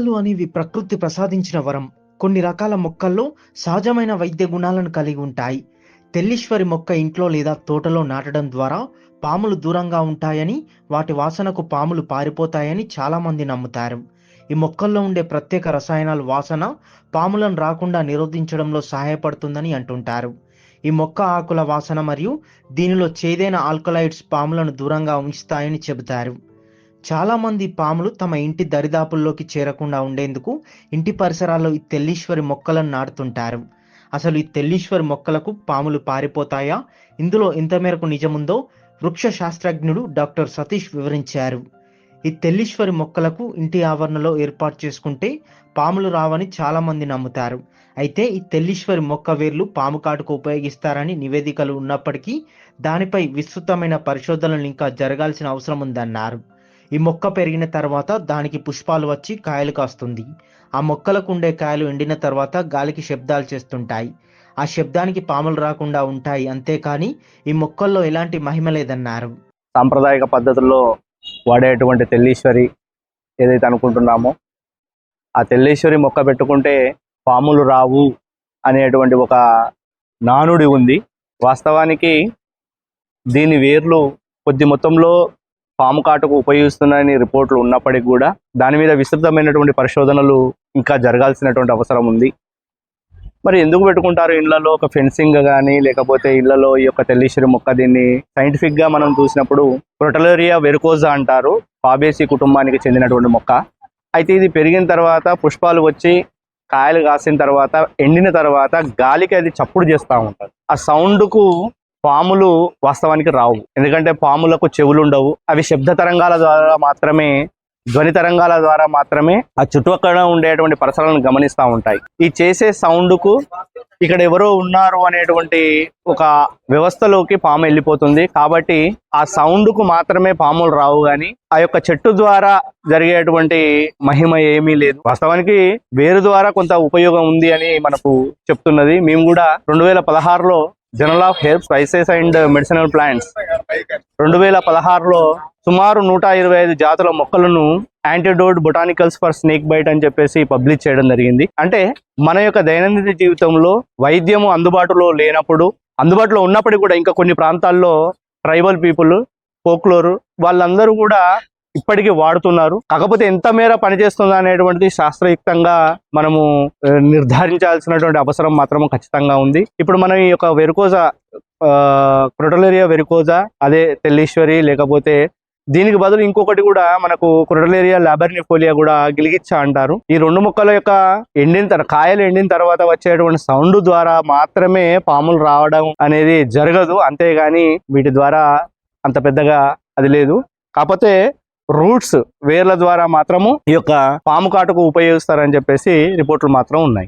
మొక్కలు అనేవి ప్రకృతి ప్రసాదించిన వరం. కొన్ని రకాల మొక్కల్లో సహజమైన వైద్య గుణాలను కలిగి ఉంటాయి. తెల్లీశ్వరి మొక్క ఇంట్లో లేదా తోటలో నాటడం ద్వారా పాములు దూరంగా ఉంటాయని, వాటి వాసనకు పాములు పారిపోతాయని చాలామంది నమ్ముతారు. ఈ మొక్కల్లో ఉండే ప్రత్యేక రసాయనాల వాసన పాములను రాకుండా నిరోధించడంలో సహాయపడుతుందని అంటుంటారు. ఈ మొక్క ఆకుల వాసన మరియు దీనిలో చేదైన ఆల్కలాయిడ్స్ పాములను దూరంగా ఉంచుతాయని చెబుతారు. చాలామంది పాములు తమ ఇంటి దరిదాపుల్లోకి చేరకుండా ఉండేందుకు ఇంటి పరిసరాల్లో ఈ తెల్లీశ్వరి మొక్కలను నాటుతుంటారు. అసలు ఈ తెల్లీశ్వరి మొక్కలకు పాములు పారిపోతాయా? ఇందులో ఎంత మేరకు నిజముందో వృక్ష శాస్త్రజ్ఞుడు డాక్టర్ సతీష్ వివరించారు. ఈ తెల్లీశ్వరి మొక్కలకు ఇంటి ఆవరణలో ఏర్పాటు చేసుకుంటే పాములు రావని చాలామంది నమ్ముతారు. అయితే ఈ తెల్లీశ్వరి మొక్క వేర్లు పాము కాటుకు ఉపయోగిస్తారని నివేదికలు ఉన్నప్పటికీ దానిపై విస్తృతమైన పరిశోధనలు ఇంకా జరగాల్సిన అవసరం ఉందన్నారు. ఈ మొక్క పెరిగిన తర్వాత దానికి పుష్పాలు వచ్చి కాయలు కాస్తుంది. ఆ మొక్కలకు ఉండే కాయలు ఎండిన తర్వాత గాలికి శబ్దాలు చేస్తుంటాయి. ఆ శబ్దానికి పాములు రాకుండా ఉంటాయి. అంతేకాని ఈ మొక్కల్లో ఎలాంటి మహిమ లేదన్నారు. సాంప్రదాయక పద్ధతుల్లో వాడేటువంటి తెల్లీశ్వరి ఏదైతే అనుకుంటున్నామో ఆ తెల్లీశ్వరి మొక్క పెట్టుకుంటే పాములు రావు అనేటువంటి ఒక నానుడి ఉంది. వాస్తవానికి దీని వేర్లు కొద్ది మొత్తంలో పాము కాటుకు ఉపయోగిస్తున్నాయని రిపోర్ట్లు ఉన్నప్పటికీ కూడా దాని మీద విస్తృతమైనటువంటి పరిశోధనలు ఇంకా జరగాల్సినటువంటి అవసరం ఉంది. మరి ఎందుకు పెట్టుకుంటారు ఇళ్లలో? ఒక ఫెన్సింగ్ కానీ లేకపోతే ఇళ్లలో ఈ యొక్క తెల్లీశ్వరి మొక్క, దీన్ని సైంటిఫిక్గా మనం చూసినప్పుడు క్రొటలేరియా వెరికోజా అంటారు. ఫాబేసి కుటుంబానికి చెందినటువంటి మొక్క. అయితే ఇది పెరిగిన తర్వాత పుష్పాలు వచ్చి కాయలు కాసిన తర్వాత ఎండిన తర్వాత గాలికి అది చప్పుడు చేస్తూ ఉంటుంది. ఆ సౌండ్కు పాములు వాస్తవానికి రావు. ఎందుకంటే పాములకు చెవులు ఉండవు. అవి శబ్ద తరంగాల ద్వారా మాత్రమే, ధ్వని తరంగాల ద్వారా మాత్రమే ఆ చుట్టుపక్కల ఉండేటువంటి పరిసరాలను గమనిస్తూ ఉంటాయి. ఈ చేసే సౌండ్కు ఇక్కడ ఎవరో ఉన్నారు అనేటువంటి ఒక వ్యవస్థలోకి పాము వెళ్ళిపోతుంది. కాబట్టి ఆ సౌండ్కు మాత్రమే పాములు రావు, కానీ ఆ యొక్క చెట్టు ద్వారా జరిగేటువంటి మహిమ ఏమీ లేదు. వాస్తవానికి వేరు ద్వారా కొంత ఉపయోగం ఉంది అని మనకు చెప్తున్నది. మేము కూడా 2016లో journal of herbs, spices and medicinal plants 2016లో సుమారు 125 జాతుల మొక్కలను antidote botanicals for snake bite అని చెప్పేసి పబ్లిష్ చేయడం జరిగింది. అంటే మన యొక్క దైనందిన జీవితంలో వైద్యము అందుబాటులో లేనప్పుడు, అందుబాటులో ఉన్నప్పటికీ కూడా ఇంకా కొన్ని ప్రాంతాల్లో ట్రైబల్ పీపుల్, ఫోక్లోర్ వాళ్ళందరూ కూడా ఇప్పటికీ వాడుతున్నారు. కాకపోతే ఎంత మేర పనిచేస్తుందా అనేటువంటిది శాస్త్రయుక్తంగా మనము నిర్ధారించాల్సినటువంటి అవసరం మాత్రం ఖచ్చితంగా ఉంది. ఇప్పుడు మనం ఈ యొక్క వెరికోజా, క్రొటలేరియా వెరికోజా, అదే తెల్లీశ్వరి, లేకపోతే దీనికి బదులు ఇంకొకటి కూడా మనకు క్రొటలేరియా లాబర్నిఫోలియా కూడా గిలిగిచ్చా అంటారు. ఈ రెండు మొక్కల యొక్క కాయలు ఎండిన తర్వాత వచ్చేటువంటి సౌండ్ ద్వారా మాత్రమే పాములు రావడం అనేది జరగదు. అంతేగాని వీటి ద్వారా అంత పెద్దగా అది లేదు. కాకపోతే రూట్స్, వేర్ల ద్వారా మాత్రము ఈ యొక్క పాము కాటుకు ఉపయోగిస్తారని చెప్పేసి రిపోర్ట్లు మాత్రం ఉన్నాయి.